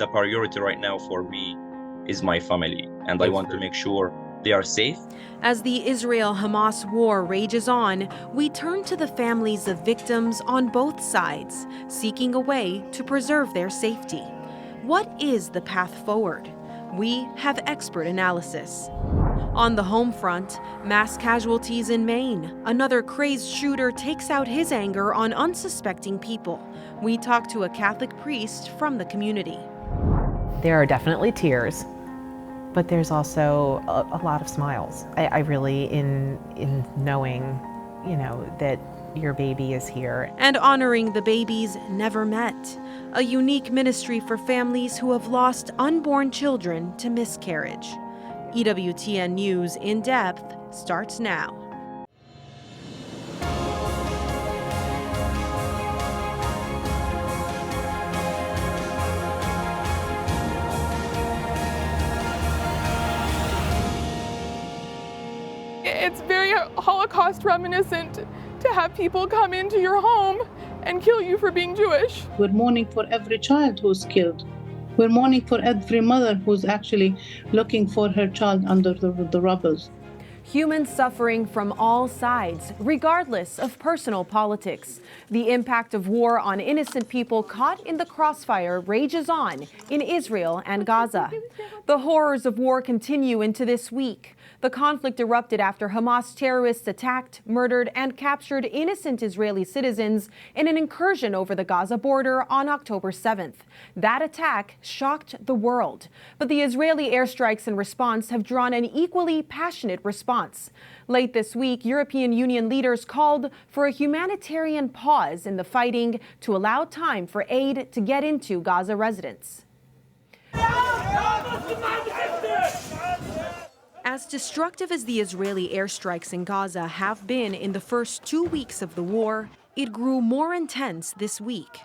the priority right now for me is my family, and I want to make sure they are safe. As the Israel-Hamas war rages on, we turn to the families of victims on both sides, seeking a way to preserve their safety. What is the path forward? We have expert analysis. On the home front, mass casualties in Maine. Another crazed shooter takes out his anger on unsuspecting people. We talk to a Catholic priest from the community. There are definitely tears, but there's also a lot of smiles. I really, in knowing, that your baby is here. And honoring the babies never met. A unique ministry for families who have lost unborn children to miscarriage. EWTN News In Depth starts now. It's very Holocaust reminiscent to have people come into your home and kill you for being Jewish. We're mourning for every child who's killed. We're mourning for every mother who's actually looking for her child under the rubble. Human suffering from all sides, regardless of personal politics. The impact of war on innocent people caught in the crossfire rages on in Israel and Gaza. The horrors of war continue into this week. The conflict erupted after Hamas terrorists attacked, murdered, and captured innocent Israeli citizens in an incursion over the Gaza border on October 7th. That attack shocked the world. But the Israeli airstrikes in response have drawn an equally passionate response. Late this week, European Union leaders called for a humanitarian pause in the fighting to allow time for aid to get into Gaza residents. As destructive as the Israeli airstrikes in Gaza have been in the first 2 weeks of the war, it grew more intense this week.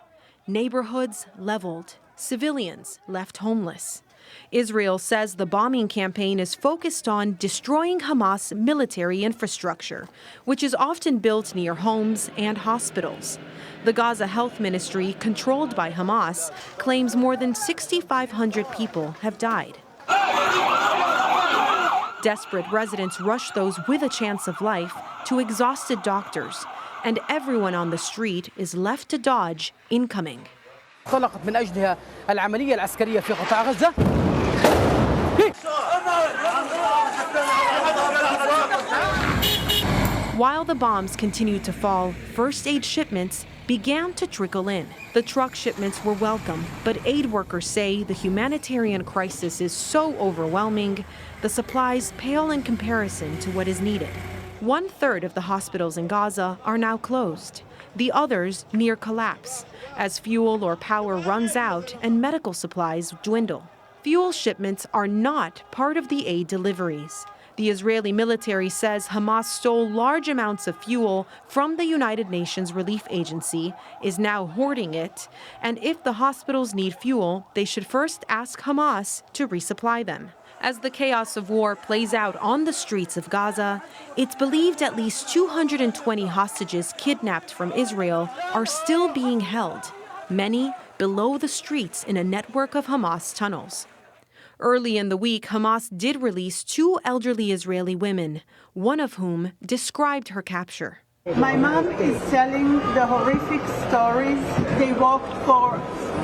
Neighborhoods leveled, civilians left homeless. Israel says the bombing campaign is focused on destroying Hamas military infrastructure, which is often built near homes and hospitals. The Gaza Health Ministry, controlled by Hamas, claims more than 6,500 people have died. Desperate residents rush those with a chance of life to exhausted doctors, and everyone on the street is left to dodge incoming. طلقت من أجلها العملية العسكرية في قطاع غزة. While the bombs continued to fall, first aid shipments began to trickle in. The truck shipments were welcome, but aid workers say the humanitarian crisis is so overwhelming, the supplies pale in comparison to what is needed. 1/3 of the hospitals in Gaza are now closed, the others near collapse, as fuel or power runs out and medical supplies dwindle. Fuel shipments are not part of the aid deliveries. The Israeli military says Hamas stole large amounts of fuel from the United Nations Relief Agency, is now hoarding it, and if the hospitals need fuel, they should first ask Hamas to resupply them. As the chaos of war plays out on the streets of Gaza, it's believed at least 220 hostages kidnapped from Israel are still being held, many below the streets in a network of Hamas tunnels. Early in the week, Hamas did release 2 elderly Israeli women, one of whom described her capture. My mom is telling the horrific stories. They walked for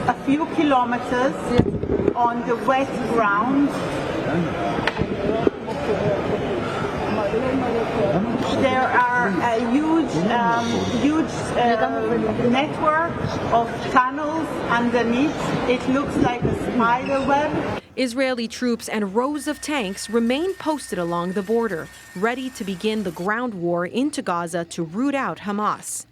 a few kilometers on the wet ground. There are a huge network of tunnels underneath. It looks like a spider web. Israeli troops and rows of tanks remain posted along the border, ready to begin the ground war into Gaza to root out Hamas.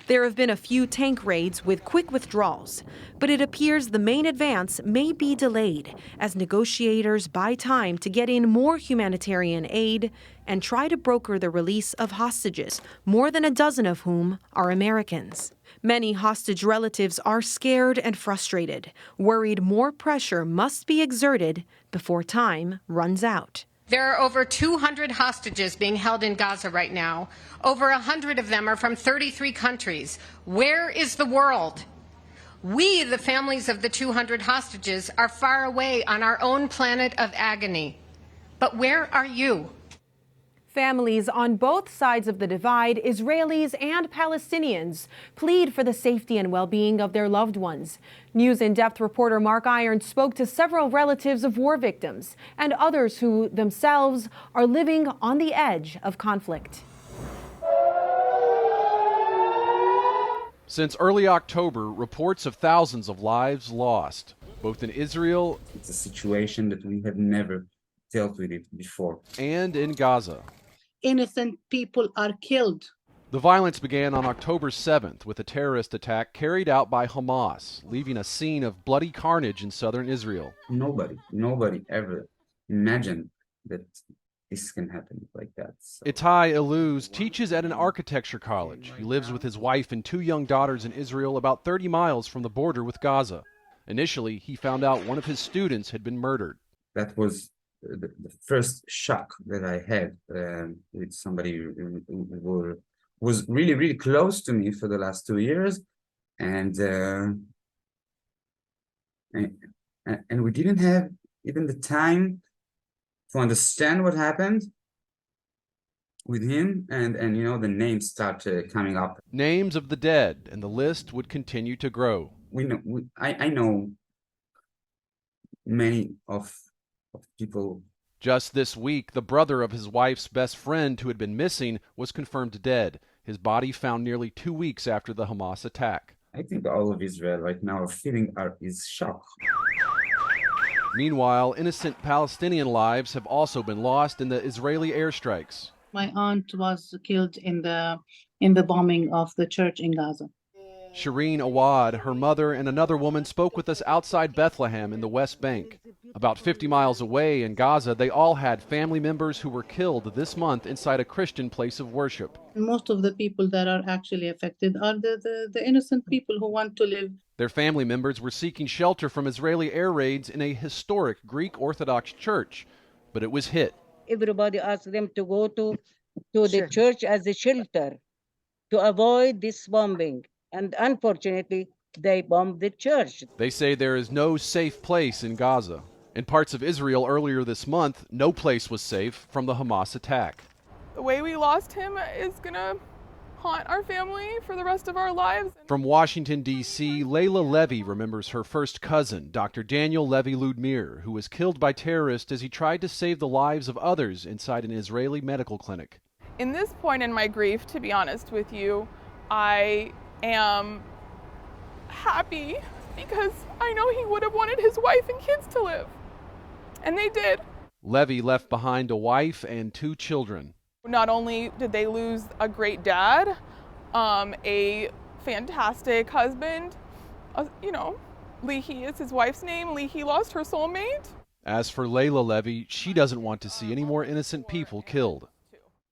There have been a few tank raids with quick withdrawals, but it appears the main advance may be delayed as negotiators buy time to get in more humanitarian aid and try to broker the release of hostages, more than a dozen of whom are Americans. Many hostage relatives are scared and frustrated, worried more pressure must be exerted before time runs out. There are over 200 hostages being held in Gaza right now. Over 100 of them are from 33 countries. Where is the world? We, the families of the 200 hostages, are far away on our own planet of agony. But where are you? Families on both sides of the divide, Israelis and Palestinians, plead for the safety and well-being of their loved ones. News In Depth reporter Mark Irons spoke to several relatives of war victims and others who themselves are living on the edge of conflict. Since early October, reports of thousands of lives lost, both in Israel. It's a situation that we have never dealt with it before. And in Gaza. Innocent people are killed. The violence began on October 7th with a terrorist attack carried out by Hamas, leaving a scene of bloody carnage in southern Israel. Nobody ever imagined that this can happen like that. So. Itai Eluz teaches at an architecture college. He lives with his wife and 2 young daughters in Israel, about 30 miles from the border with Gaza. Initially, he found out one of his students had been murdered. That was the first shock that I had with somebody who was really, really close to me for the last 2 years. And we didn't have even the time to understand what happened with him, and you know, the names start coming up. Names of the dead, and the list would continue to grow. I know many of people. Just this week, the brother of his wife's best friend who had been missing was confirmed dead. His body found nearly 2 weeks after the Hamas attack. I think all of Israel right now are feeling is shock. Meanwhile, innocent Palestinian lives have also been lost in the Israeli airstrikes. My aunt was killed in the bombing of the church in Gaza. Shireen Awad, her mother, and another woman spoke with us outside Bethlehem in the West Bank. About 50 miles away in Gaza, they all had family members who were killed this month inside a Christian place of worship. Most of the people that are actually affected are the innocent people who want to live. Their family members were seeking shelter from Israeli air raids in a historic Greek Orthodox church, but it was hit. Everybody asked them to go to the church as a shelter to avoid this bombing. And unfortunately, they bombed the church. They say there is no safe place in Gaza. In parts of Israel earlier this month, no place was safe from the Hamas attack. The way we lost him is going to haunt our family for the rest of our lives. From Washington, D.C., Layla Levy remembers her first cousin, Dr. Daniel Levy Ludmir, who was killed by terrorists as he tried to save the lives of others inside an Israeli medical clinic. In this point in my grief, to be honest with you, I am happy because I know he would have wanted his wife and kids to live. And they did. Levy left behind a wife and 2 children. Not only did they lose a great dad, a fantastic husband, Leahy is his wife's name. Leahy lost her soulmate. As for Layla Levy, she doesn't want to see any more innocent people killed.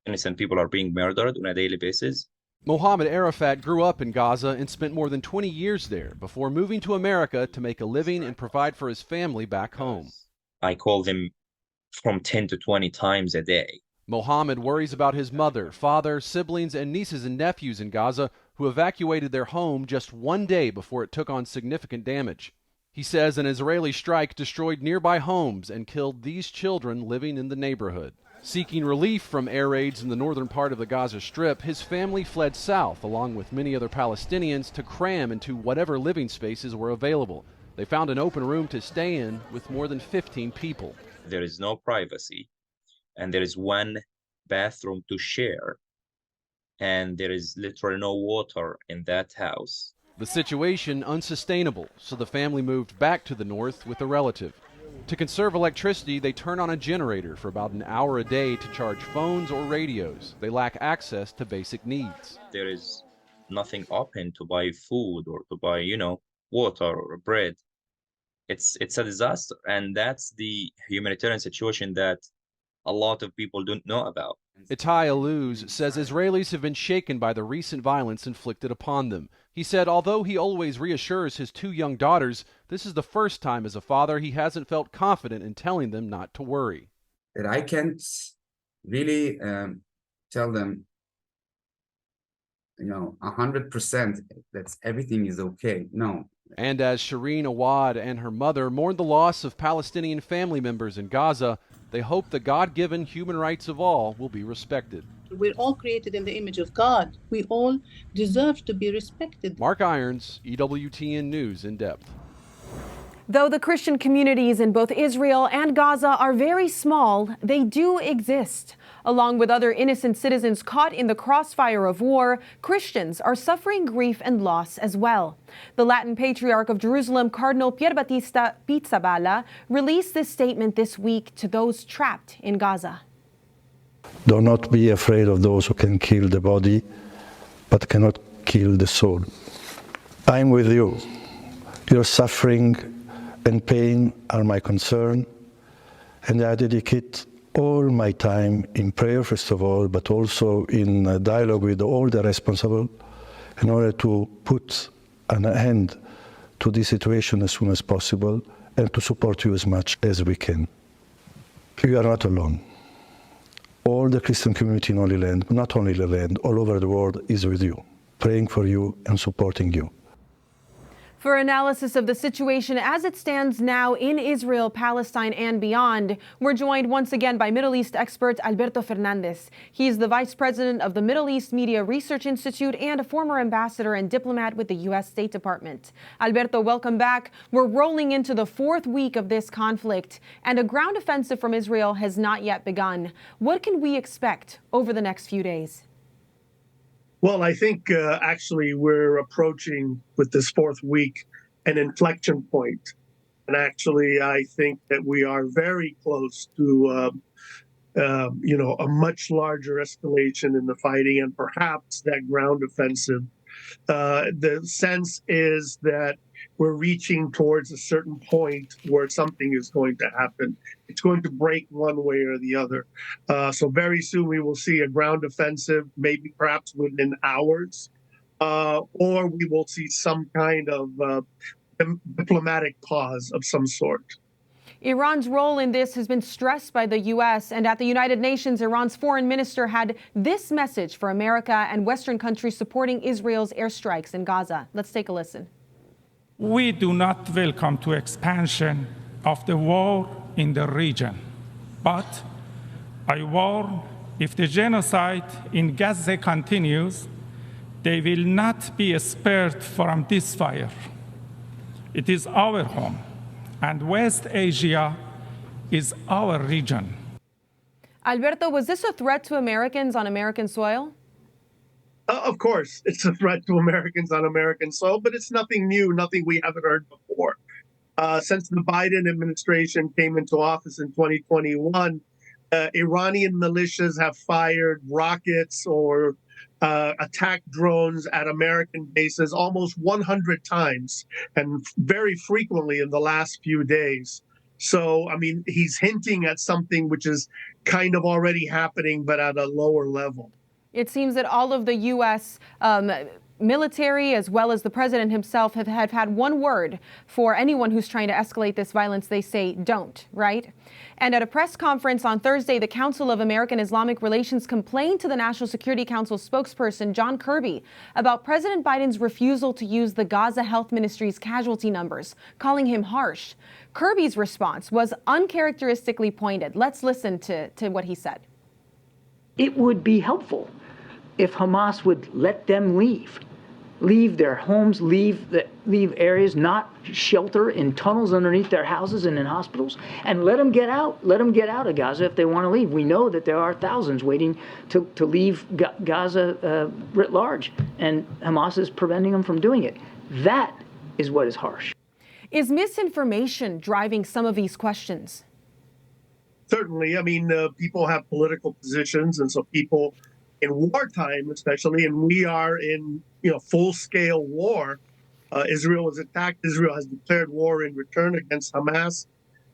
Innocent people are being murdered on a daily basis. Mohammed Arafat grew up in Gaza and spent more than 20 years there before moving to America to make a living and provide for his family back home. I call them from 10 to 20 times a day. Mohammed worries about his mother, father, siblings, and nieces and nephews in Gaza who evacuated their home just 1 day before it took on significant damage. He says an Israeli strike destroyed nearby homes and killed these children living in the neighborhood. Seeking relief from air raids in the northern part of the Gaza Strip, his family fled south, along with many other Palestinians, to cram into whatever living spaces were available. They found an open room to stay in with more than 15 people. There is no privacy, and there is one bathroom to share, and there is literally no water in that house. The situation unsustainable, so the family moved back to the north with a relative. To conserve electricity, they turn on a generator for about an hour a day to charge phones or radios. They lack access to basic needs. There is nothing open to buy food or to buy, water or bread. It's a disaster, and that's the humanitarian situation that a lot of people don't know about. Itai Eluz says Israelis have been shaken by the recent violence inflicted upon them. He said although he always reassures his 2 young daughters, this is the first time as a father he hasn't felt confident in telling them not to worry. That I can't really tell them, 100% that everything is okay. No, And as Shireen Awad and her mother mourn the loss of Palestinian family members in Gaza, they hope the God-given human rights of all will be respected. We're all created in the image of God. We all deserve to be respected. Mark Irons, EWTN News in Depth. Though the Christian communities in both Israel and Gaza are very small, they do exist. Along with other innocent citizens caught in the crossfire of war, Christians are suffering grief and loss as well. The Latin Patriarch of Jerusalem, Cardinal Pierbattista Pizzaballa, released this statement this week to those trapped in Gaza. Do not be afraid of those who can kill the body, but cannot kill the soul. I'm with you. Your suffering and pain are my concern, and I dedicate all my time in prayer, first of all, but also in dialogue with all the responsible in order to put an end to this situation as soon as possible and to support you as much as we can. You are not alone. All the Christian community in Holy Land, not only the land, all over the world is with you, praying for you and supporting you. For analysis of the situation as it stands now in Israel, Palestine, and beyond, we're joined once again by Middle East expert Alberto Fernandez. He's the vice president of the Middle East Media Research Institute and a former ambassador and diplomat with the U.S. State Department. Alberto, welcome back. We're rolling into the fourth week of this conflict, and a ground offensive from Israel has not yet begun. What can we expect over the next few days? Well, I think actually we're approaching with this fourth week an inflection point. And actually, I think that we are very close to, a much larger escalation in the fighting and perhaps that ground offensive. The sense is that we're reaching towards a certain point where something is going to happen. It's going to break one way or the other. So very soon we will see a ground offensive, maybe perhaps within hours, or we will see some kind of diplomatic pause of some sort. Iran's role in this has been stressed by the U.S. and at the United Nations, Iran's foreign minister had this message for America and Western countries supporting Israel's airstrikes in Gaza. Let's take a listen. We do not welcome to expansion of the war in the region, but I warn if the genocide in Gaza continues, they will not be spared from this fire. It is our home, and West Asia is our region. Alberto, was this a threat to Americans on American soil? Of course, it's a threat to Americans on American soil, but it's nothing new, nothing we haven't heard before. Since the Biden administration came into office in 2021, Iranian militias have fired rockets or attack drones at American bases almost 100 times and very frequently in the last few days. So, I mean, he's hinting at something which is kind of already happening, but at a lower level. It seems that all of the U.S. military, as well as the president himself, have had one word for anyone who's trying to escalate this violence. They say, don't, right? And at a press conference on Thursday, the Council of American Islamic Relations complained to the National Security Council spokesperson John Kirby about President Biden's refusal to use the Gaza Health Ministry's casualty numbers, calling him harsh. Kirby's response was uncharacteristically pointed. Let's listen to what he said. It would be helpful if Hamas would let them leave their homes, leave areas, not shelter in tunnels underneath their houses and in hospitals, and let them get out. Let them get out of Gaza if they want to leave. We know that there are thousands waiting to leave Gaza writ large, and Hamas is preventing them from doing it. That is what is harsh. Is misinformation driving some of these questions? Certainly. I mean, people have political positions, and so people in wartime, especially, and we are in full-scale war. Israel is attacked. Israel has declared war in return against Hamas.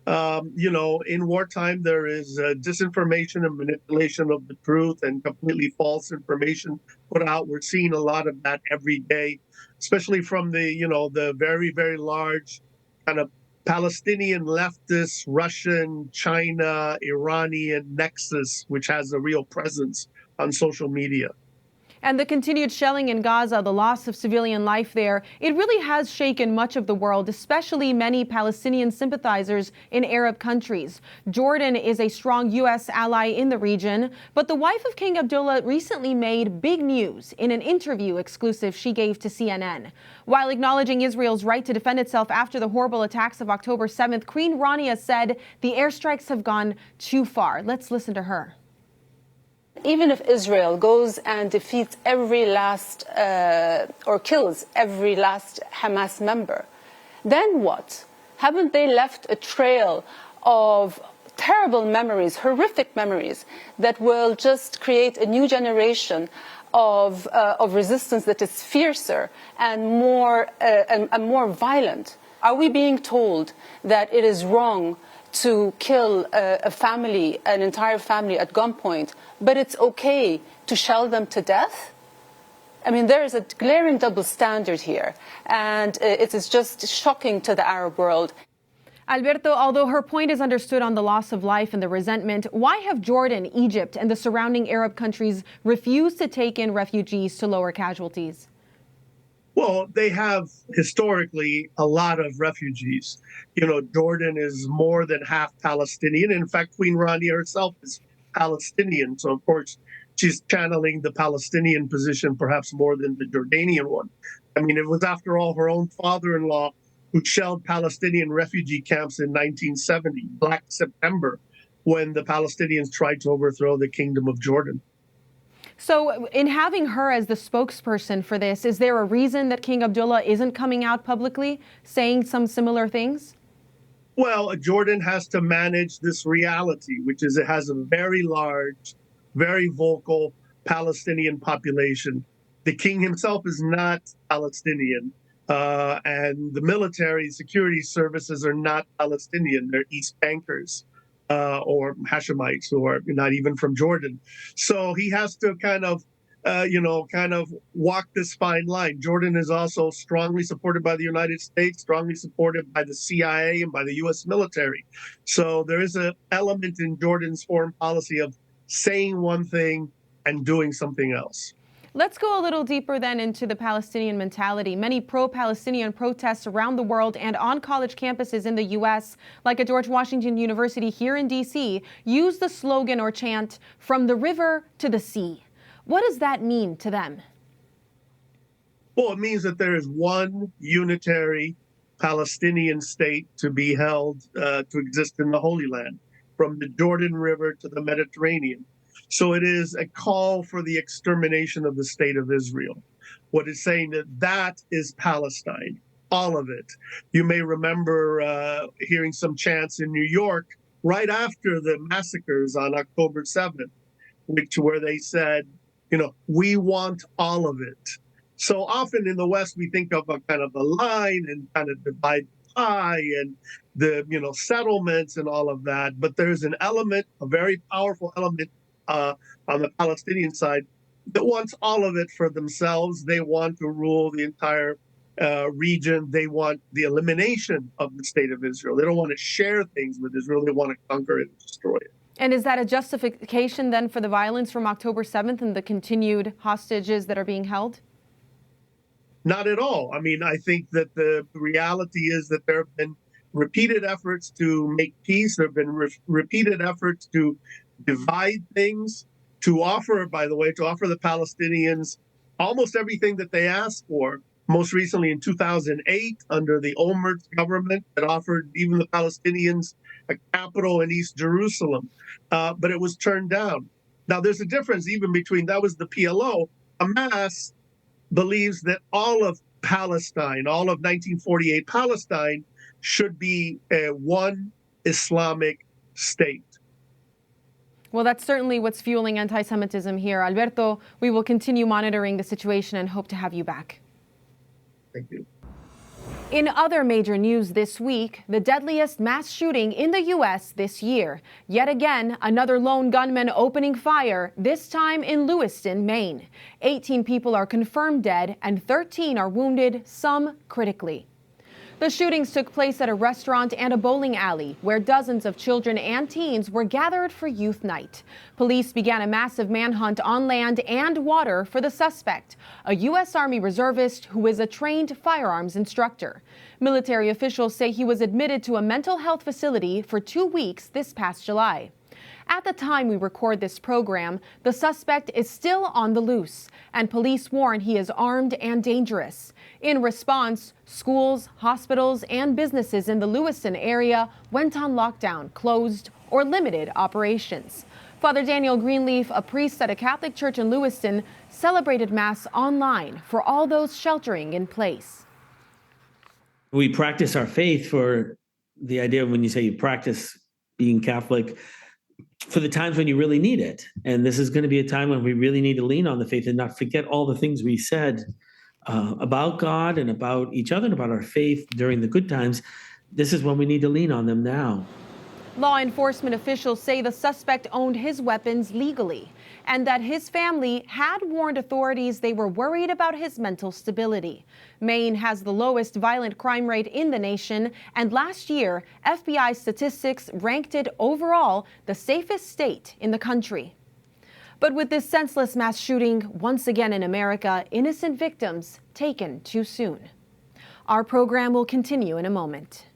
In wartime, there is disinformation and manipulation of the truth and completely false information put out. We're seeing a lot of that every day, especially from the very, very large kind of Palestinian leftist, Russian, China, Iranian nexus, which has a real presence on social media. And the continued shelling in Gaza, the loss of civilian life there, it really has shaken much of the world, especially many Palestinian sympathizers in Arab countries. Jordan is a strong U.S. ally in the region, but the wife of King Abdullah recently made big news in an interview exclusive she gave to CNN. While acknowledging Israel's right to defend itself after the horrible attacks of October 7th, Queen Rania said the airstrikes have gone too far. Let's listen to her. Even if Israel goes and defeats every last or kills every last Hamas member, then what? Haven't they left a trail of terrible memories, horrific memories, that will just create a new generation of resistance that is fiercer and more violent? Are we being told that it is wrong to kill a family, an entire family at gunpoint, but it's okay to shell them to death? I mean, there is a glaring double standard here, and it is just shocking to the Arab world. Alberto, although her point is understood on the loss of life and the resentment, why have Jordan, Egypt, and the surrounding Arab countries refused to take in refugees to lower casualties? Well, they have historically a lot of refugees. You know, Jordan is more than half Palestinian. In fact, Queen Rania herself is Palestinian. So, of course, she's channeling the Palestinian position perhaps more than the Jordanian one. I mean, it was, after all, her own father-in-law who shelled Palestinian refugee camps in 1970, Black September, when the Palestinians tried to overthrow the Kingdom of Jordan. So in having her as the spokesperson for this, is there a reason that King Abdullah isn't coming out publicly saying some similar things? Well, Jordan has to manage this reality, which is it has a very large, very vocal Palestinian population. The king himself is not Palestinian, and the military security services are not Palestinian. They're East Bankers. Or Hashemites, who are not even from Jordan. So he has to kind of walk this fine line. Jordan is also strongly supported by the United States, strongly supported by the CIA and by the U.S. military. So there is an element in Jordan's foreign policy of saying one thing and doing something else. Let's go a little deeper then into the Palestinian mentality. Many pro-Palestinian protests around the world and on college campuses in the U.S., like at George Washington University here in D.C., use the slogan or chant, "From the river to the sea." What does that mean to them? Well, it means that there is one unitary Palestinian state to be held, to exist in the Holy Land, from the Jordan River to the Mediterranean. So it is a call for the extermination of the state of Israel. What it's saying that is Palestine, all of it. You may remember hearing some chants in New York right after the massacres on October 7th, where they said, we want all of it. So often in the West, we think of a kind of a line and kind of divide pie and the, settlements and all of that. But there's an element, a very powerful element on the Palestinian side that wants all of it for themselves. They want to rule the entire region. They want the elimination of the state of Israel. They don't want to share things with Israel. They want to conquer it and destroy it. And is that a justification then for the violence from October 7th and the continued hostages that are being held? Not at all. I mean, I think that the reality is that there have been repeated efforts to make peace. There have been repeated efforts to divide things, to offer the Palestinians almost everything that they asked for. Most recently in 2008, under the Olmert government, that offered even the Palestinians a capital in East Jerusalem, but it was turned down. Now, there's a difference even between, that was the PLO. Hamas believes that all of Palestine, all of 1948 Palestine, should be one Islamic state. Well, that's certainly what's fueling anti-Semitism here. Alberto, we will continue monitoring the situation and hope to have you back. Thank you. In other major news this week, the deadliest mass shooting in the U.S. this year. Yet again, another lone gunman opening fire, this time in Lewiston, Maine. 18 people are confirmed dead and 13 are wounded, some critically. The shootings took place at a restaurant and a bowling alley where dozens of children and teens were gathered for youth night. Police began a massive manhunt on land and water for the suspect, a U.S. Army reservist who is a trained firearms instructor. Military officials say he was admitted to a mental health facility for 2 weeks this past July. At the time we record this program, the suspect is still on the loose, and police warn he is armed and dangerous. In response, schools, hospitals, and businesses in the Lewiston area went on lockdown, closed, or limited operations. Father Daniel Greenleaf, a priest at a Catholic church in Lewiston, celebrated Mass online for all those sheltering in place. We practice our faith for the idea of when you say you practice being Catholic, for the times when you really need it. And this is going to be a time when we really need to lean on the faith and not forget all the things we said about God and about each other and about our faith during the good times. This is when we need to lean on them now. Law enforcement officials say the suspect owned his weapons legally and that his family had warned authorities they were worried about his mental stability. Maine has the lowest violent crime rate in the nation, and last year, FBI statistics ranked it overall the safest state in the country. But with this senseless mass shooting once again in America, innocent victims taken too soon. Our program will continue in a moment.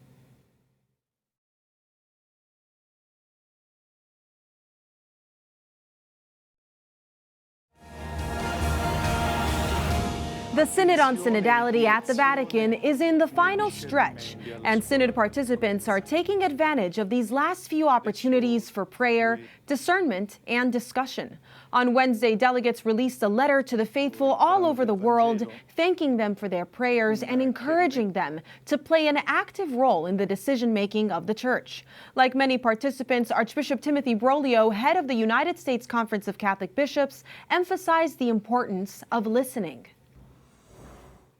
The Synod on Synodality at the Vatican is in the final stretch, and Synod participants are taking advantage of these last few opportunities for prayer, discernment, and discussion. On Wednesday, delegates released a letter to the faithful all over the world, thanking them for their prayers and encouraging them to play an active role in the decision-making of the Church. Like many participants, Archbishop Timothy Broglio, head of the United States Conference of Catholic Bishops, emphasized the importance of listening.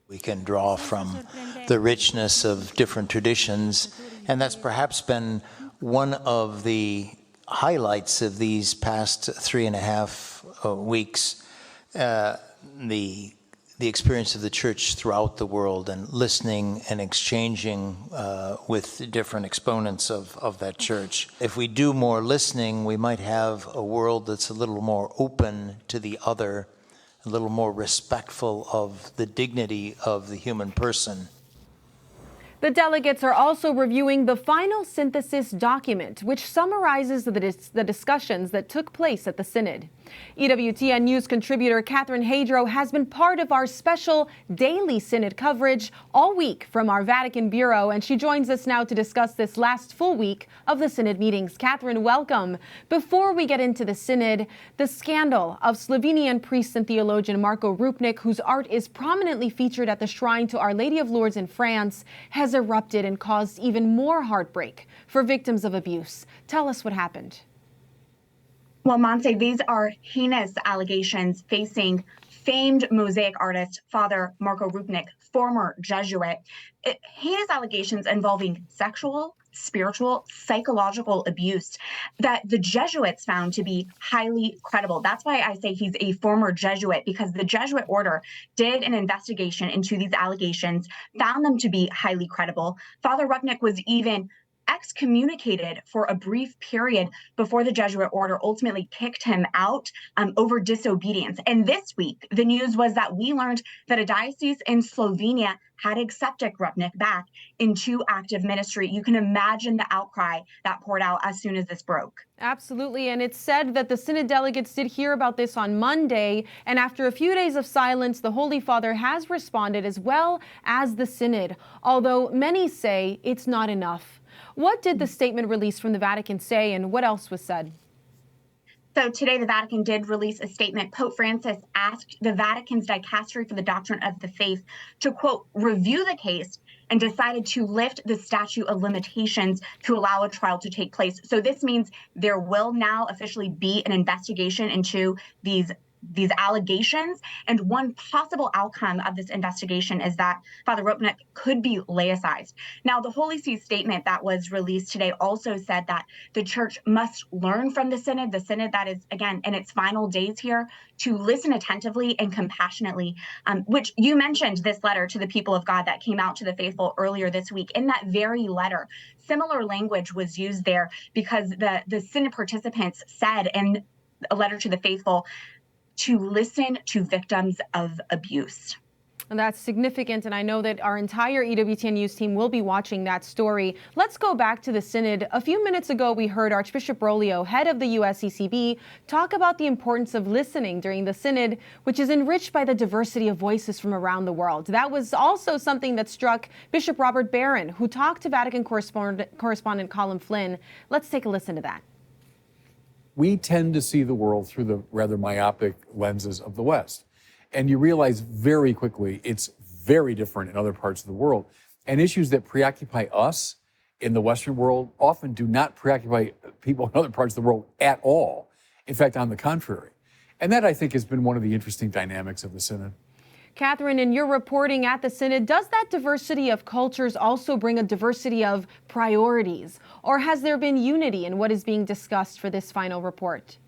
We can draw from the richness of different traditions, and that's perhaps been one of the highlights of these past 3.5 weeks, the experience of the Church throughout the world and listening and exchanging with different exponents of that Church. If we do more listening, we might have a world that's a little more open to the other, a little more respectful of the dignity of the human person. The delegates are also reviewing the final synthesis document, which summarizes the discussions that took place at the Synod. EWTN News contributor Catherine Hadro has been part of our special daily Synod coverage all week from our Vatican Bureau, and she joins us now to discuss this last full week of the Synod meetings. Catherine, welcome. Before we get into the Synod, the scandal of Slovenian priest and theologian Marko Rupnik, whose art is prominently featured at the shrine to Our Lady of Lourdes in France, has erupted and caused even more heartbreak for victims of abuse. Tell us what happened. Well, Montse, these are heinous allegations facing famed mosaic artist Father Marko Rupnik, former Jesuit. Heinous allegations involving sexual, spiritual, psychological abuse that the Jesuits found to be highly credible. That's why I say he's a former Jesuit, because the Jesuit order did an investigation into these allegations, found them to be highly credible. Father Rupnik was even excommunicated for a brief period before the Jesuit order ultimately kicked him out over disobedience. And this week, the news was that we learned that a diocese in Slovenia had accepted Rupnik back into active ministry. You can imagine the outcry that poured out as soon as this broke. Absolutely. And it's said that the Synod delegates did hear about this on Monday. And after a few days of silence, the Holy Father has responded, as well as the Synod, although many say it's not enough. What did the statement released from the Vatican say, and what else was said? So today, the Vatican did release a statement. Pope Francis asked the Vatican's Dicastery for the Doctrine of the Faith to, quote, review the case, and decided to lift the statute of limitations to allow a trial to take place. So this means there will now officially be an investigation into these these allegations. And one possible outcome of this investigation is that Father Rupnik could be laicized. Now, the Holy See statement that was released today also said that the church must learn from the synod that is, again, in its final days here, to listen attentively and compassionately, which you mentioned this letter to the people of God that came out to the faithful earlier this week. In that very letter, similar language was used there because the synod participants said in a letter to the faithful to listen to victims of abuse. And that's significant, and I know that our entire EWTN News team will be watching that story. Let's go back to the Synod. A few minutes ago, we heard Archbishop Broglio, head of the USCCB, talk about the importance of listening during the Synod, which is enriched by the diversity of voices from around the world. That was also something that struck Bishop Robert Barron, who talked to Vatican correspondent Colin Flynn. Let's take a listen to that. We tend to see the world through the rather myopic lenses of the West. And you realize very quickly it's very different in other parts of the world. And issues that preoccupy us in the Western world often do not preoccupy people in other parts of the world at all. In fact, on the contrary. And that, I think, has been one of the interesting dynamics of the Synod. Catherine, in your reporting at the Synod, does that diversity of cultures also bring a diversity of priorities? Or has there been unity in what is being discussed for this final report?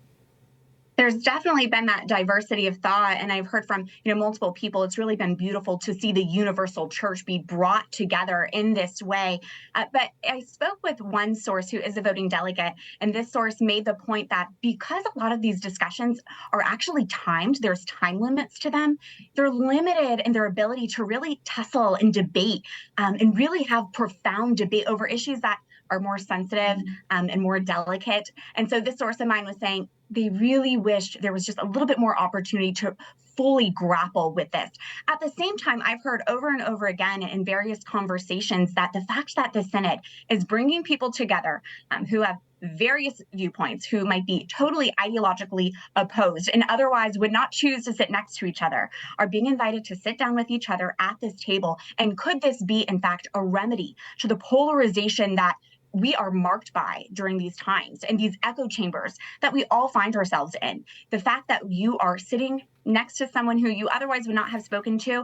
There's definitely been that diversity of thought, and I've heard from multiple people. It's really been beautiful to see the universal church be brought together in this way. But I spoke with one source who is a voting delegate, and this source made the point that because a lot of these discussions are actually timed, there's time limits to them, they're limited in their ability to really tussle and debate and really have profound debate over issues that are more sensitive and more delicate. And so this source of mine was saying they really wished there was just a little bit more opportunity to fully grapple with this. At the same time, I've heard over and over again in various conversations that the fact that the Synod is bringing people together who have various viewpoints, who might be totally ideologically opposed and otherwise would not choose to sit next to each other, are being invited to sit down with each other at this table. And could this be, in fact, a remedy to the polarization that we are marked by during these times and these echo chambers that we all find ourselves in? The fact that you are sitting next to someone who you otherwise would not have spoken to,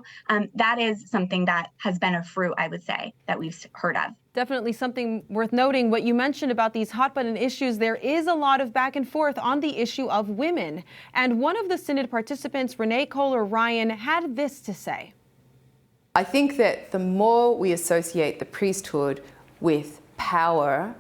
that is something that has been a fruit, I would say, that we've heard of. Definitely something worth noting. What you mentioned about these hot button issues, there is a lot of back and forth on the issue of women. And one of the Synod participants, Renee Kohler-Ryan, had this to say. I think that the more we associate the priesthood with power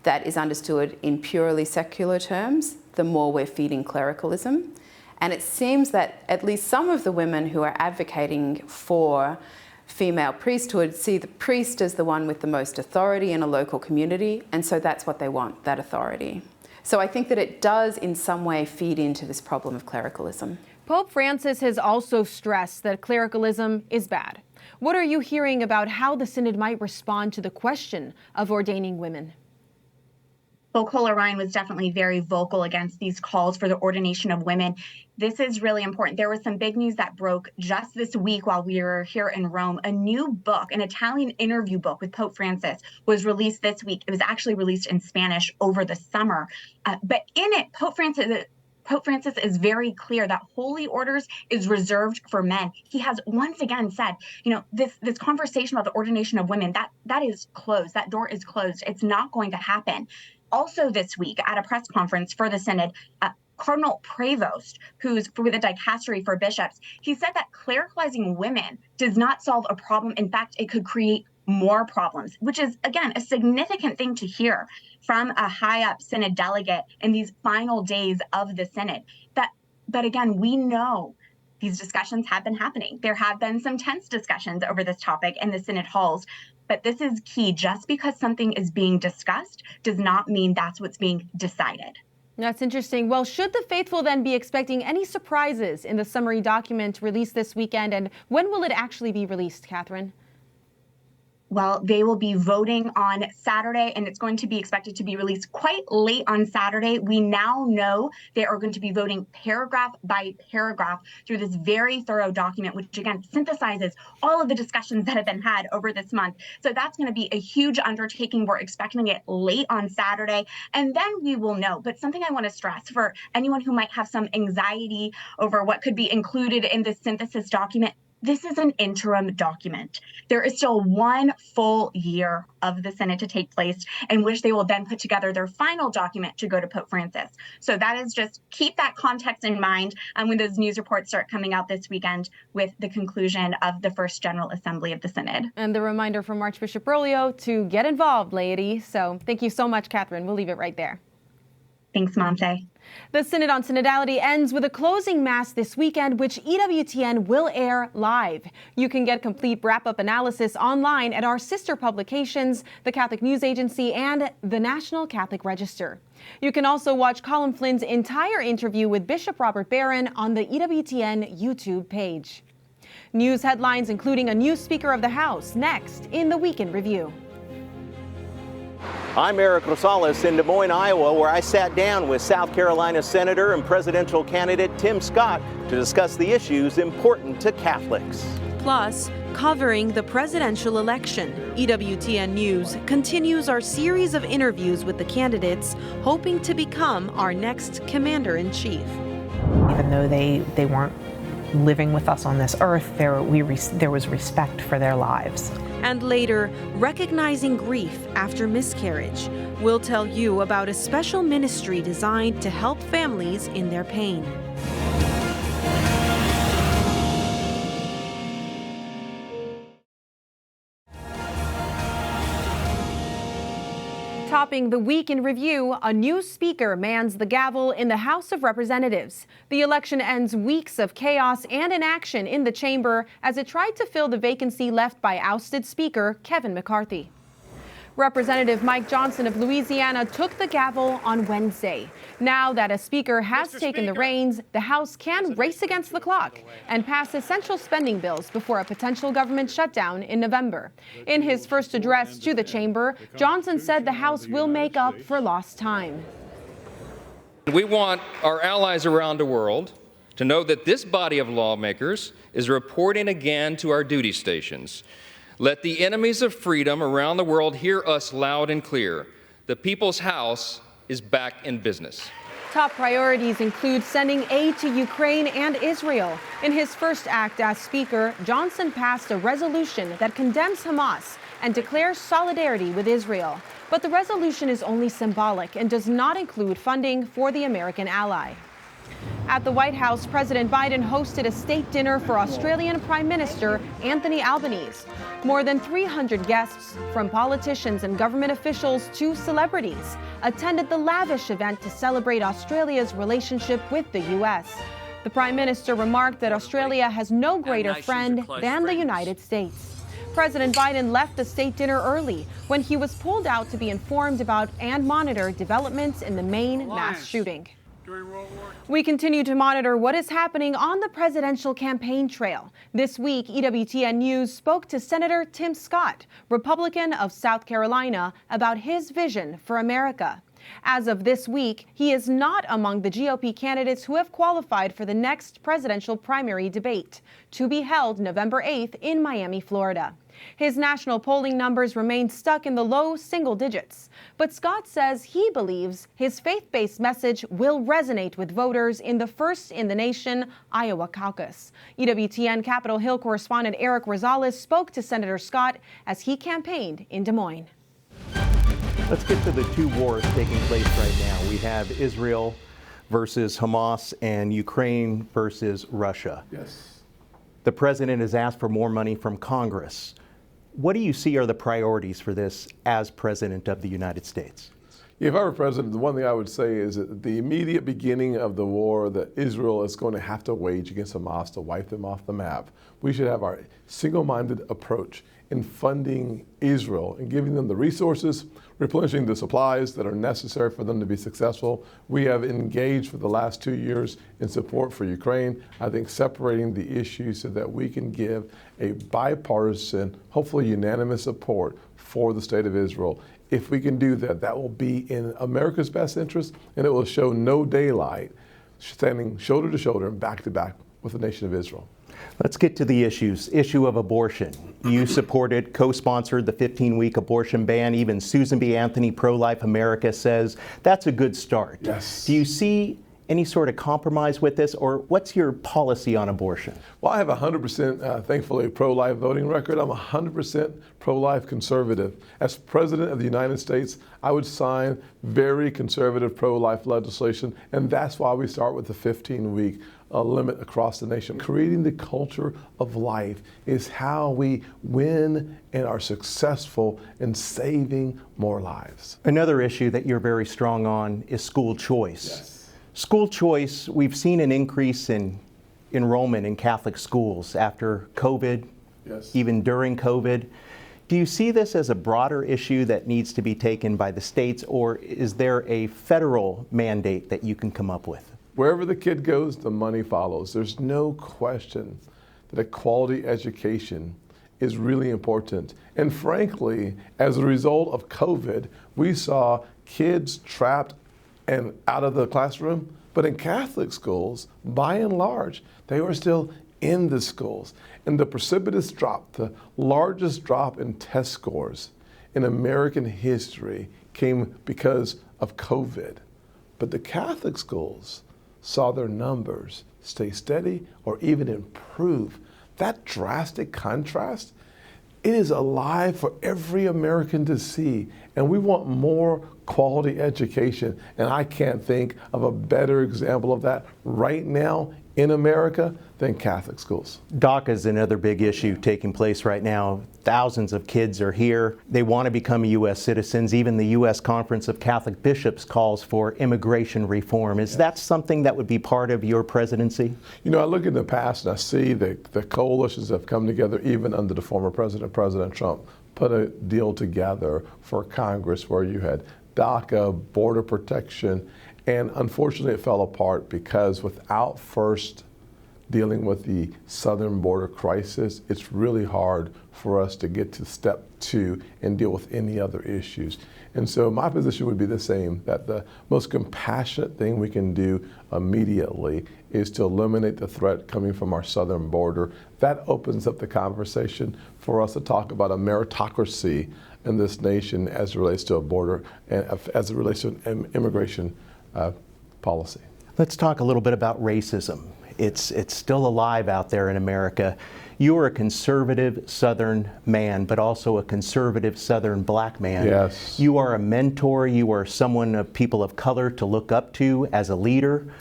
that is understood in purely secular terms, the more we're feeding clericalism. And it seems that at least some of the women who are advocating for female priesthood see the priest as the one with the most authority in a local community, and so that's what they want, that authority. So I think that it does in some way feed into this problem of clericalism. Pope Francis has also stressed that clericalism is bad. What are you hearing about how the Synod might respond to the question of ordaining women? Well, Kohler-Ryan was definitely very vocal against these calls for the ordination of women. This is really important. There was some big news that broke just this week while we were here in Rome. A new book, an Italian interview book with Pope Francis, was released this week. It was actually released in Spanish over the summer. But in it, Pope Francis is very clear that holy orders is reserved for men. He has once again said, this conversation about the ordination of women, that is closed. That door is closed. It's not going to happen. Also this week at a press conference for the Synod, Cardinal Prevost, who's with the dicastery for bishops, he said that clericalizing women does not solve a problem. In fact, it could create more problems, which is, again, a significant thing to hear from a high-up Synod delegate in these final days of the Synod. But again, we know these discussions have been happening. There have been some tense discussions over this topic in the Synod halls, but this is key. Just because something is being discussed does not mean that's what's being decided. That's interesting. Well, should the faithful then be expecting any surprises in the summary document released this weekend, and when will it actually be released, Catherine? Well, they will be voting on Saturday, and it's going to be expected to be released quite late on Saturday. We now know they are going to be voting paragraph by paragraph through this very thorough document, which again synthesizes all of the discussions that have been had over this month. So that's going to be a huge undertaking. We're expecting it late on Saturday, and then we will know. But something I want to stress for anyone who might have some anxiety over what could be included in this synthesis document, this is an interim document. There is still 1 full year of the Synod to take place, in which they will then put together their final document to go to Pope Francis. So that is just, keep that context in mind when those news reports start coming out this weekend with the conclusion of the First General Assembly of the Synod. And the reminder from Archbishop Berlio to get involved, laity. So thank you so much, Catherine. We'll leave it right there. Thanks, Montse. The Synod on Synodality ends with a closing Mass this weekend, which EWTN will air live. You can get complete wrap-up analysis online at our sister publications, the Catholic News Agency and the National Catholic Register. You can also watch Colin Flynn's entire interview with Bishop Robert Barron on the EWTN YouTube page. News headlines including a new Speaker of the House next in the Week in Review. I'm Eric Rosales in Des Moines, Iowa, where I sat down with South Carolina Senator and presidential candidate Tim Scott to discuss the issues important to Catholics. Plus, covering the presidential election, EWTN News continues our series of interviews with the candidates, hoping to become our next commander-in-chief. Even though they weren't living with us on this earth, there was respect for their lives. And later, recognizing grief after miscarriage. We'll tell you about a special ministry designed to help families in their pain. Topping the Week in Review, a new speaker mans the gavel in the House of Representatives. The election ends weeks of chaos and inaction in the chamber as it tried to fill the vacancy left by ousted Speaker Kevin McCarthy. Representative Mike Johnson of Louisiana took the gavel on Wednesday. Now that a speaker has taken the reins, the House can race against the clock and pass essential spending bills before a potential government shutdown in November. In his first address to the chamber, Johnson said the House will make up for lost time. We want our allies around the world to know that this body of lawmakers is reporting again to our duty stations. Let the enemies of freedom around the world hear us loud and clear. The People's House is back in business. Top priorities include sending aid to Ukraine and Israel. In his first act as Speaker, Johnson passed a resolution that condemns Hamas and declares solidarity with Israel. But the resolution is only symbolic and does not include funding for the American ally. At the White House, President Biden hosted a state dinner for Australian Prime Minister Anthony Albanese. More than 300 guests, from politicians and government officials to celebrities, attended the lavish event to celebrate Australia's relationship with the U.S. The Prime Minister remarked that Australia has no greater friend than the United States. President Biden left the state dinner early when he was pulled out to be informed about and monitor developments in the Maine mass shooting. We continue to monitor what is happening on the presidential campaign trail. This week, EWTN News spoke to Senator Tim Scott, Republican of South Carolina, about his vision for America. As of this week, he is not among the GOP candidates who have qualified for the next presidential primary debate, to be held November 8th in Miami, Florida. His national polling numbers remain stuck in the low single digits. But Scott says he believes his faith-based message will resonate with voters in the first-in-the-nation Iowa caucus. EWTN Capitol Hill correspondent Eric Rosales spoke to Senator Scott as he campaigned in Des Moines. Let's get to the two wars taking place right now. We have Israel versus Hamas and Ukraine versus Russia. Yes. The president has asked for more money from Congress. What do you see are the priorities for this as President of the United States? If I were president, the one thing I would say is that the immediate beginning of the war that Israel is going to have to wage against Hamas to wipe them off the map, we should have our single-minded approach in funding Israel and giving them the resources, replenishing the supplies that are necessary for them to be successful. We have engaged for the last 2 years in support for Ukraine. I think separating the issues so that we can give a bipartisan, hopefully unanimous support for the state of Israel. If we can do that, that will be in America's best interest, and it will show no daylight standing shoulder to shoulder and back to back with the nation of Israel. Let's get to the issues. Issue of abortion. You supported, co-sponsored the 15-week abortion ban. Even Susan B. Anthony, Pro-Life America, says that's a good start. Yes. Do you see any sort of compromise with this, or what's your policy on abortion? Well, I have 100%, thankfully, pro-life voting record. I'm 100% pro-life conservative. As President of the United States, I would sign very conservative pro-life legislation, and that's why we start with the 15-week limit across the nation. Creating the culture of life is how we win and are successful in saving more lives. Another issue that you're very strong on is school choice. Yes. School choice, we've seen an increase in enrollment in Catholic schools after COVID, yes, even during COVID. Do you see this as a broader issue that needs to be taken by the states, or is there a federal mandate that you can come up with? Wherever the kid goes, the money follows. There's no question that a quality education is really important. And frankly, as a result of COVID, we saw kids trapped and out of the classroom, but in Catholic schools, by and large, they were still in the schools. And the precipitous drop, the largest drop in test scores in American history, came because of COVID. But the Catholic schools saw their numbers stay steady or even improve. That drastic contrast, it is alive for every American to see, and we want more quality education, and I can't think of a better example of that right now in America than Catholic schools. DACA is another big issue taking place right now. Thousands of kids are here. They want to become U.S. citizens. Even the U.S. Conference of Catholic Bishops calls for immigration reform. Is that something that would be part of your presidency? You know, I look in the past and I see the coalitions that have come together, even under the former president, President Trump, put a deal together for Congress where you had DACA, border protection, and unfortunately it fell apart because without first dealing with the southern border crisis, it's really hard for us to get to step 2 and deal with any other issues. And so my position would be the same, that the most compassionate thing we can do immediately is to eliminate the threat coming from our southern border. That opens up the conversation for us to talk about a meritocracy in this nation as it relates to a border and as it relates to an immigration policy. Let's talk a little bit about racism. It's still alive out there in America. You are a conservative Southern man, but also a conservative Southern black man. Yes. You are a mentor. You are someone of people of color to look up to as a leader.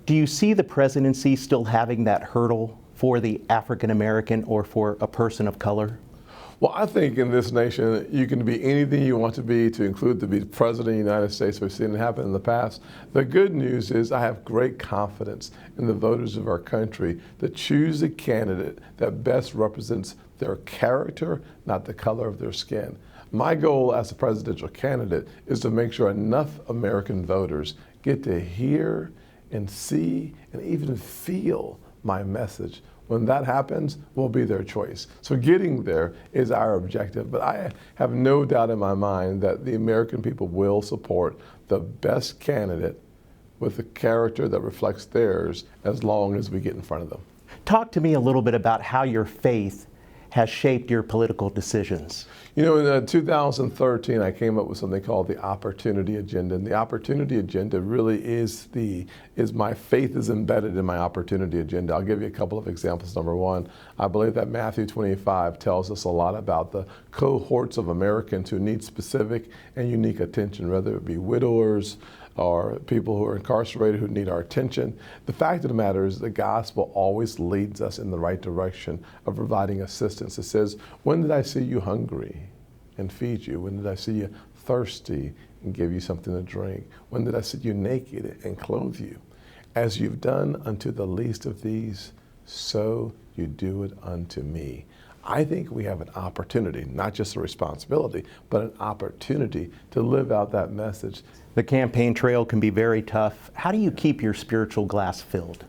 Do you see the presidency still having that hurdle for the African American or for a person of color? Well, I think in this nation, you can be anything you want to be, to include to be the President of the United States. We've seen it happen in the past. The good news is I have great confidence in the voters of our country that choose a candidate that best represents their character, not the color of their skin. My goal as a presidential candidate is to make sure enough American voters get to hear and see and even feel my message. When that happens, will be their choice. So getting there is our objective, but I have no doubt in my mind that the American people will support the best candidate with a character that reflects theirs as long as we get in front of them. Talk to me a little bit about how your faith has shaped your political decisions. You know, in 2013, I came up with something called the Opportunity Agenda. And the Opportunity Agenda really is my faith is embedded in my Opportunity Agenda. I'll give you a couple of examples. Number one, I believe that Matthew 25 tells us a lot about the cohorts of Americans who need specific and unique attention, whether it be widowers, or people who are incarcerated who need our attention. The fact of the matter is the gospel always leads us in the right direction of providing assistance. It says, when did I see you hungry and feed you? When did I see you thirsty and give you something to drink? When did I see you naked and clothe you? As you've done unto the least of these, so you do it unto me. I think we have an opportunity, not just a responsibility, but an opportunity to live out that message. The campaign trail can be very tough. How do you keep your spiritual glass filled?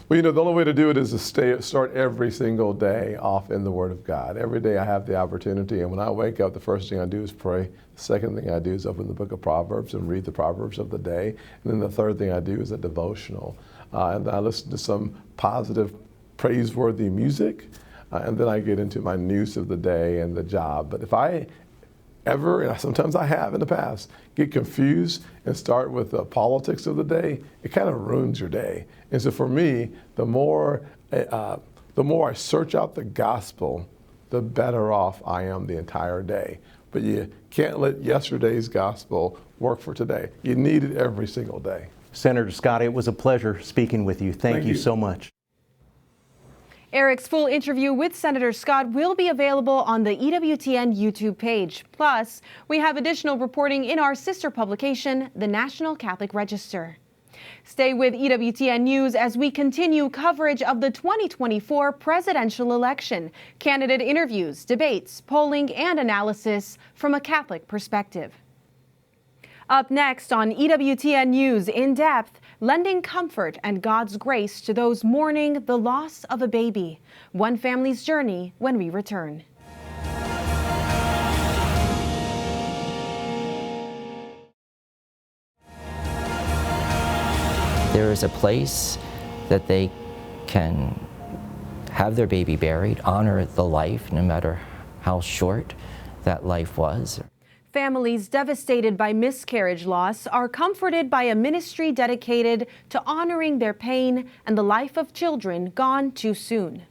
Well, the only way to do it is to start every single day off in the Word of God. Every day I have the opportunity, and when I wake up, the first thing I do is pray. The second thing I do is open the book of Proverbs and read the Proverbs of the day. And then the third thing I do is a devotional. And I listen to some positive, praiseworthy music, and then I get into my news of the day and the job. But if I ever, and sometimes I have in the past, get confused and start with the politics of the day, it kind of ruins your day. And so for me, the more I search out the gospel, the better off I am the entire day. But you can't let yesterday's gospel work for today. You need it every single day. Senator Scott, it was a pleasure speaking with you. Thank you so much. Eric's full interview with Senator Scott will be available on the EWTN YouTube page. Plus, we have additional reporting in our sister publication, the National Catholic Register. Stay with EWTN News as we continue coverage of the 2024 presidential election, candidate interviews, debates, polling, and analysis from a Catholic perspective. Up next on EWTN News In Depth, lending comfort and God's grace to those mourning the loss of a baby. One family's journey when we return. There is a place that they can have their baby buried, honor the life, no matter how short that life was. Families devastated by miscarriage loss are comforted by a ministry dedicated to honoring their pain and the life of children gone too soon.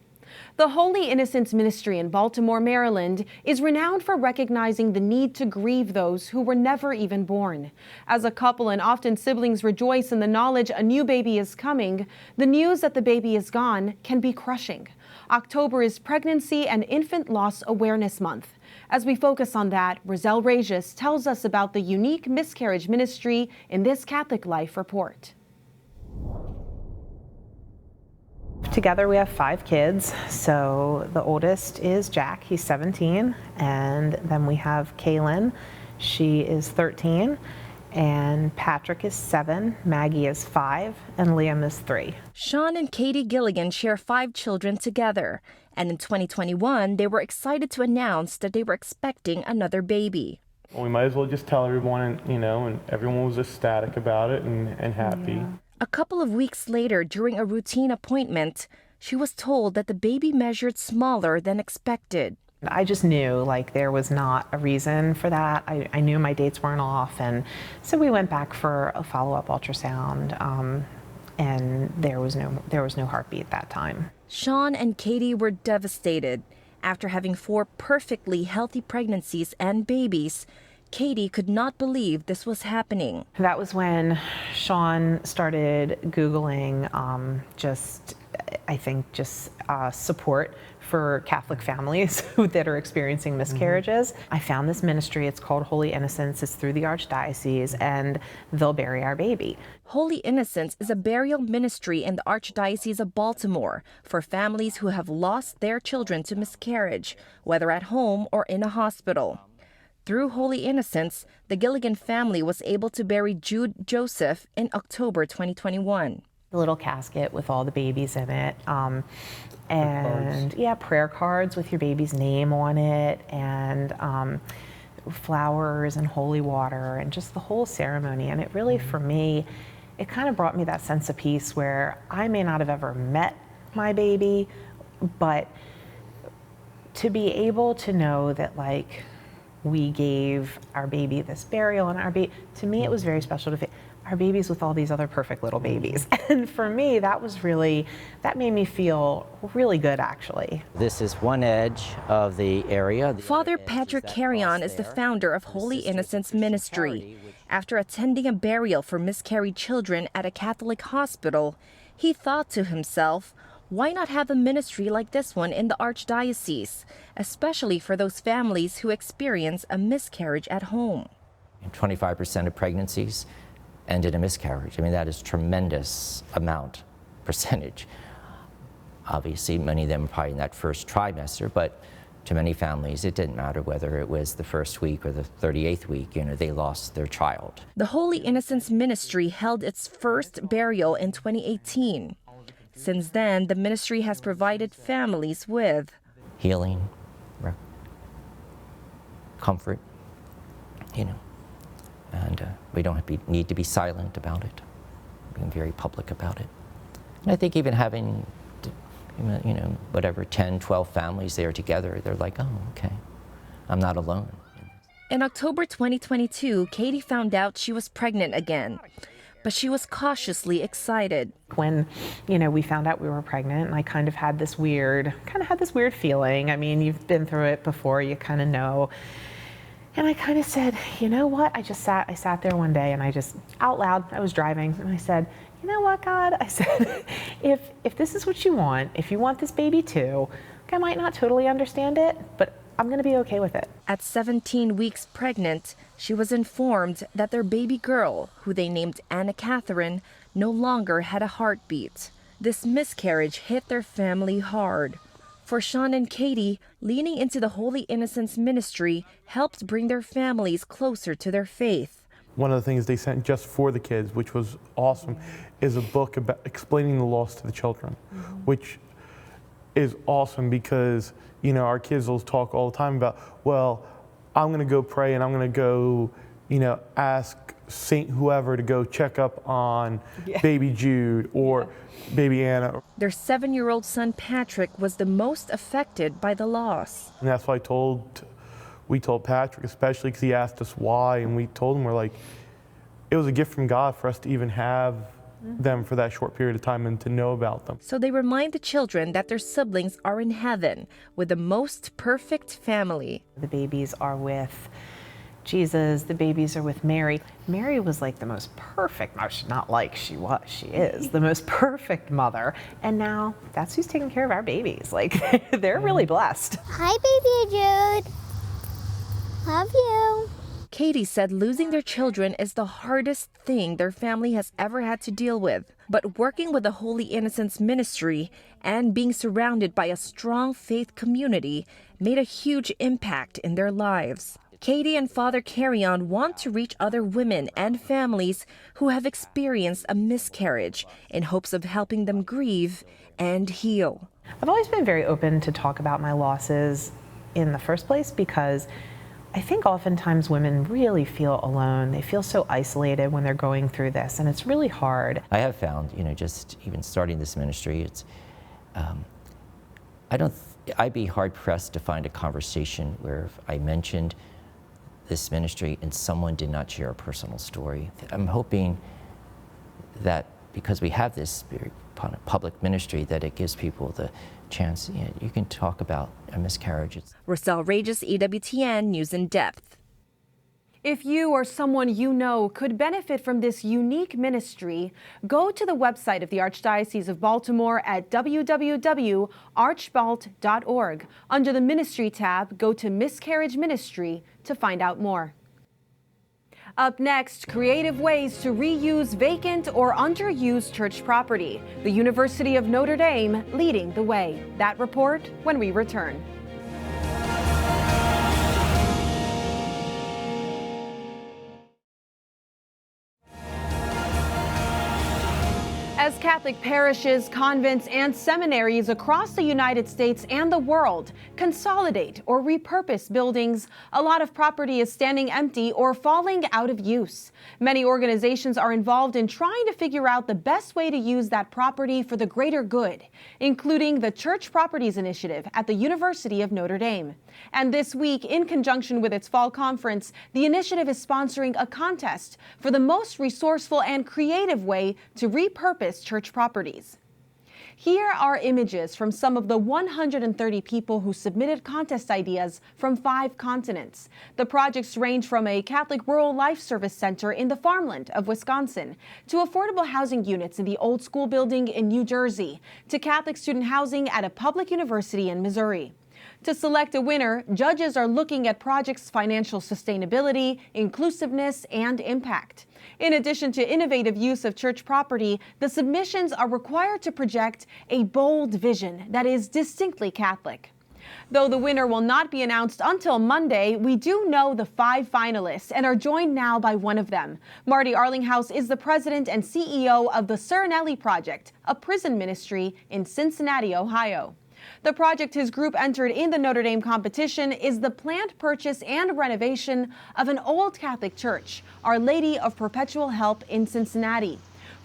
The Holy Innocents Ministry in Baltimore, Maryland is renowned for recognizing the need to grieve those who were never even born. As a couple and often siblings rejoice in the knowledge a new baby is coming, the news that the baby is gone can be crushing. October is Pregnancy and Infant Loss Awareness Month. As we focus on that, Roselle Regis tells us about the unique miscarriage ministry in this Catholic Life report. Together we have 5 kids. So the oldest is Jack, he's 17, and then we have Kaylin, she is 13, and Patrick is 7, Maggie is 5, and Liam is 3. Sean and Katie Gilligan share 5 children together, and in 2021 they were excited to announce that they were expecting another baby. Well, we might as well just tell everyone, and everyone was ecstatic about it and happy. Yeah. A couple of weeks later, during a routine appointment, she was told that the baby measured smaller than expected. I just knew there was not a reason for that. I knew my dates weren't off, and so we went back for a follow-up ultrasound, and there was no heartbeat that time. Sean and Katie were devastated. After having 4 perfectly healthy pregnancies and babies, Katie could not believe this was happening. That was when Sean started Googling support for Catholic families that are experiencing miscarriages. I found this ministry. It's called Holy Innocents. It's through the Archdiocese, and they'll bury our baby. Holy Innocents is a burial ministry in the Archdiocese of Baltimore for families who have lost their children to miscarriage, whether at home or in a hospital. Through Holy Innocents, the Gilligan family was able to bury Jude Joseph in October 2021. A little casket with all the babies in it, and prayer cards with your baby's name on it, and flowers and holy water, and just the whole ceremony. And it really, for me, it kind of brought me that sense of peace where I may not have ever met my baby, but to be able to know that we gave our baby this burial, and to me it was very special to our babies with all these other perfect little babies. And for me, that made me feel really good, actually. This is one edge of the area. Father Patrick Carrion is the founder of Holy Innocents Ministry. After attending a burial for miscarried children at a Catholic hospital, he thought to himself, why not have a ministry like this one in the Archdiocese, especially for those families who experience a miscarriage at home? 25% of pregnancies end in a miscarriage. I mean, that is tremendous percentage. Obviously, many of them are probably in that first trimester, but to many families, it didn't matter whether it was the first week or the 38th week, they lost their child. The Holy Innocents Ministry held its first burial in 2018. Since then, the ministry has provided families with healing, comfort, and we don't need to be silent about it, being very public about it. And I think even having, whatever, 10, 12 families there together, they're like, oh, okay, I'm not alone. In October 2022, Katie found out she was pregnant again, but she was cautiously excited. When, we found out we were pregnant, and I kind of had this weird feeling. I mean, you've been through it before, you kind of know. And I kind of said, you know what? I sat there one day and I just, out loud, I was driving, and I said, you know what, God? I said, if this is what you want, if you want this baby too, I might not totally understand it, but I'm going to be okay with it. At 17 weeks pregnant, she was informed that their baby girl, who they named Anna Catherine, no longer had a heartbeat. This miscarriage hit their family hard. For Sean and Katie, leaning into the Holy Innocents Ministry helped bring their families closer to their faith. One of the things they sent just for the kids, which was awesome, is a book about explaining the loss to the children, which is awesome because, our kids will talk all the time about, well, I'm going to go pray and I'm going to go, ask Saint whoever to go check up on baby Jude or baby Anna. Their 7-year-old son Patrick was the most affected by the loss. And that's why we told Patrick, especially because he asked us why, and we told him, we're like, it was a gift from God for us to even have them for that short period of time and to know about them. So they remind the children that their siblings are in heaven with the most perfect family. The babies are with Jesus, the babies are with Mary. Mary was like the most perfect, not like she was, she is the most perfect mother. And now that's who's taking care of our babies. Like, they're really blessed. Hi, baby Jude. Love you. Katie said losing their children is the hardest thing their family has ever had to deal with. But working with the Holy Innocents Ministry and being surrounded by a strong faith community made a huge impact in their lives. Katie and Father Carrion want to reach other women and families who have experienced a miscarriage in hopes of helping them grieve and heal. I've always been very open to talk about my losses in the first place because I think oftentimes women really feel alone. They feel so isolated when they're going through this, and it's really hard. I have found, just even starting this ministry, it's, I'd be hard pressed to find a conversation where if I mentioned this ministry and someone did not share a personal story. I'm hoping that because we have this very public ministry, that it gives people the chance, you can talk about a miscarriage. Rochelle Regis, EWTN News in Depth. If you or someone you know could benefit from this unique ministry, go to the website of the Archdiocese of Baltimore at www.archbalt.org. Under the Ministry tab, go to Miscarriage Ministry to find out more. Up next, creative ways to reuse vacant or underused church property. The University of Notre Dame leading the way. That report when we return. As Catholic parishes, convents, and seminaries across the United States and the world consolidate or repurpose buildings, a lot of property is standing empty or falling out of use. Many organizations are involved in trying to figure out the best way to use that property for the greater good, including the Church Properties Initiative at the University of Notre Dame. And this week, in conjunction with its fall conference, the initiative is sponsoring a contest for the most resourceful and creative way to repurpose church properties. Here are images from some of the 130 people who submitted contest ideas from 5 continents. The projects range from a Catholic Rural Life Service Center in the farmland of Wisconsin, to affordable housing units in the Old School Building in New Jersey, to Catholic student housing at a public university in Missouri. To select a winner, judges are looking at projects' financial sustainability, inclusiveness, and impact. In addition to innovative use of church property, the submissions are required to project a bold vision that is distinctly Catholic. Though the winner will not be announced until Monday, we do know the 5 finalists and are joined now by one of them. Marty Arlinghouse is the president and CEO of the Synodality Project, a prison ministry in Cincinnati, Ohio. The project his group entered in the Notre Dame competition is the planned purchase and renovation of an old Catholic church, Our Lady of Perpetual Help in Cincinnati.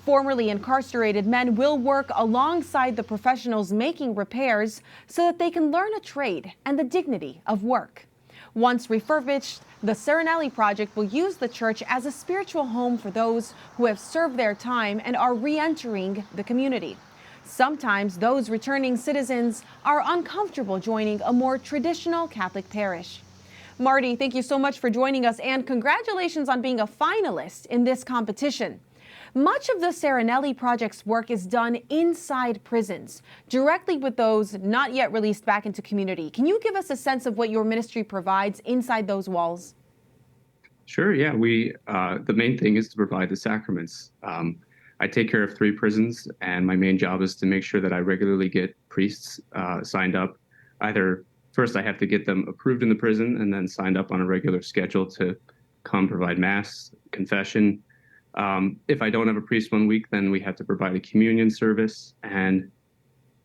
Formerly incarcerated men will work alongside the professionals making repairs so that they can learn a trade and the dignity of work. Once refurbished, the Synodality Project will use the church as a spiritual home for those who have served their time and are re-entering the community. Sometimes those returning citizens are uncomfortable joining a more traditional Catholic parish. Marty, thank you so much for joining us, and congratulations on being a finalist in this competition. Much of the Synodality Project's work is done inside prisons, directly with those not yet released back into community. Can you give us a sense of what your ministry provides inside those walls? Sure, yeah. The main thing is to provide the sacraments. I take care of 3 prisons, and my main job is to make sure that I regularly get priests signed up. Either first I have to get them approved in the prison and then signed up on a regular schedule to come provide Mass, confession. If I don't have a priest one week, then we have to provide a communion service. And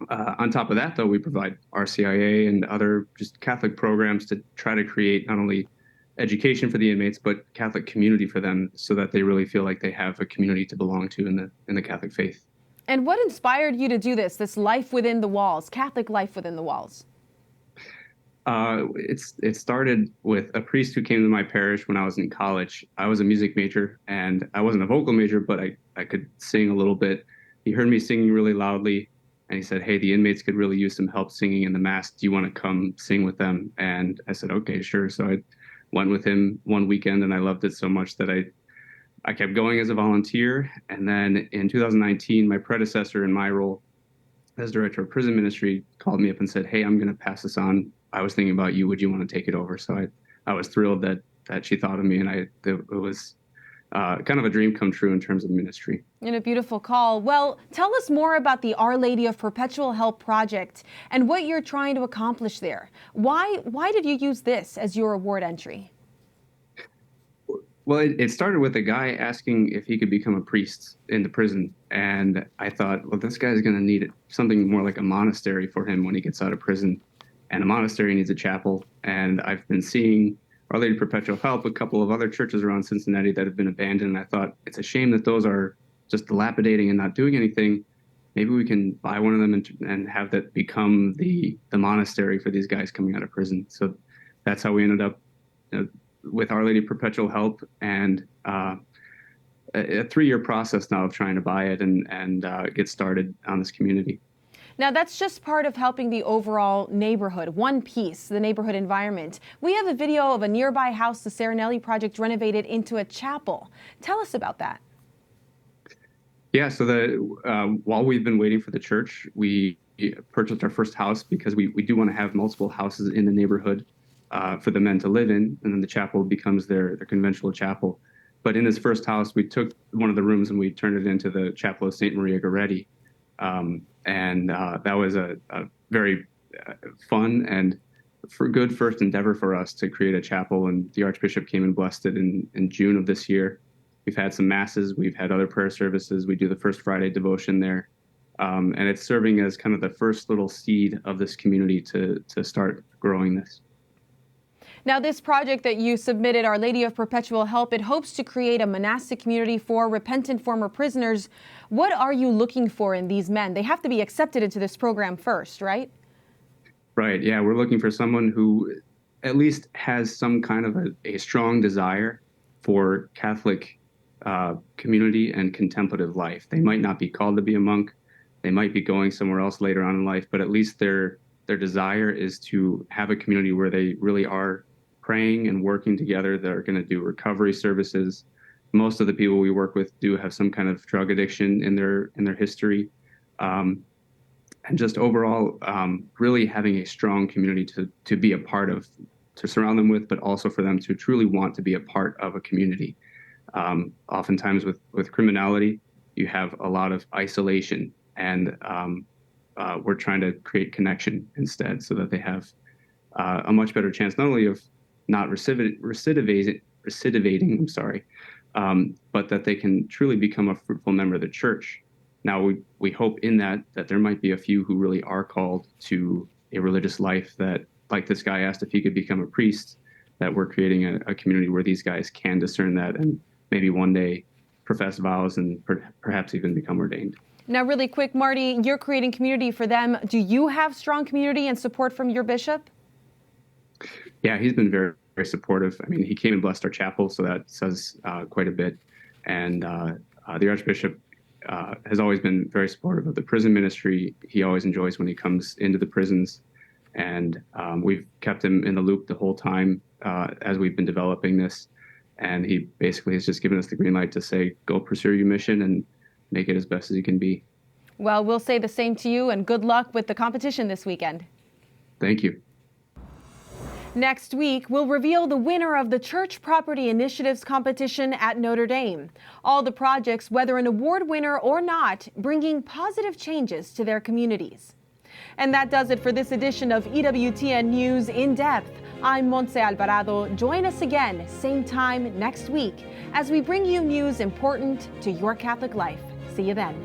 on top of that, though, we provide RCIA and other just Catholic programs to try to create not only education for the inmates, but Catholic community for them, so that they really feel like they have a community to belong to in the Catholic faith. And what inspired you to do this life within the walls, Catholic life within the walls? It started with a priest who came to my parish when I was in college. I was a music major, and I wasn't a vocal major, but I could sing a little bit. He heard me singing really loudly, and he said, "Hey, the inmates could really use some help singing in the Mass. Do you want to come sing with them?" And I said, "Okay, sure." So I went with him one weekend, and I loved it so much that I kept going as a volunteer. And then in 2019, my predecessor in my role as director of prison ministry called me up and said, "Hey, I'm going to pass this on. I was thinking about you. Would you want to take it over?" So I was thrilled that she thought of me, and it was kind of a dream come true in terms of ministry. And a beautiful call. Well, tell us more about the Our Lady of Perpetual Help project and what you're trying to accomplish there. Why did you use this as your award entry? Well, it started with a guy asking if he could become a priest in the prison. And I thought, well, this guy's going to need something more like a monastery for him when he gets out of prison. And a monastery needs a chapel. And I've been seeing Our Lady of Perpetual Help, a couple of other churches around Cincinnati that have been abandoned. And I thought, it's a shame that those are just dilapidating and not doing anything. Maybe we can buy one of them and have that become the monastery for these guys coming out of prison. So that's how we ended up with Our Lady of Perpetual Help, and a 3-year process now of trying to buy it and get started on this community. Now, that's just part of helping the overall neighborhood, one piece, the neighborhood environment. We have a video of a nearby house the Synodality Project renovated into a chapel. Tell us about that. Yeah, so while we've been waiting for the church, we purchased our first house because we do want to have multiple houses in the neighborhood for the men to live in, and then the chapel becomes their conventual chapel. But in this first house, we took one of the rooms and we turned it into the Chapel of St. Maria Goretti. And that was a very fun and good first endeavor for us to create a chapel. And the Archbishop came and blessed it in June of this year. We've had some masses. We've had other prayer services. We do the first Friday devotion there. And it's serving as kind of the first little seed of this community to start growing this. Now, this project that you submitted, Our Lady of Perpetual Help, it hopes to create a monastic community for repentant former prisoners. What are you looking for in these men? They have to be accepted into this program first, right? Right. Yeah, we're looking for someone who at least has some kind of a strong desire for Catholic community and contemplative life. They might not be called to be a monk. They might be going somewhere else later on in life, but at least their desire is to have a community where they really are praying and working together. They're going to do recovery services. Most of the people we work with do have some kind of drug addiction in their history. And and just overall really having a strong community to be a part of, to surround them with, but also for them to truly want to be a part of a community. Oftentimes with criminality, you have a lot of isolation, and we're trying to create connection instead, so that they have a much better chance not only of not recidivating, but that they can truly become a fruitful member of the church. Now, we hope in that there might be a few who really are called to a religious life, that, like this guy asked if he could become a priest, that we're creating a community where these guys can discern that and maybe one day profess vows and perhaps even become ordained. Now, really quick, Marty, you're creating community for them. Do you have strong community and support from your bishop? Yeah, he's been very, very supportive. I mean, he came and blessed our chapel, so that says quite a bit. And the Archbishop has always been very supportive of the prison ministry. He always enjoys when he comes into the prisons. And we've kept him in the loop the whole time as we've been developing this. And he basically has just given us the green light to say, go pursue your mission and make it as best as you can be. Well, we'll say the same to you, and good luck with the competition this weekend. Thank you. Next week, we'll reveal the winner of the Church Property Initiatives competition at Notre Dame. All the projects, whether an award winner or not, bringing positive changes to their communities. And that does it for this edition of EWTN News In Depth. I'm Montse Alvarado. Join us again, same time next week, as we bring you news important to your Catholic life. See you then.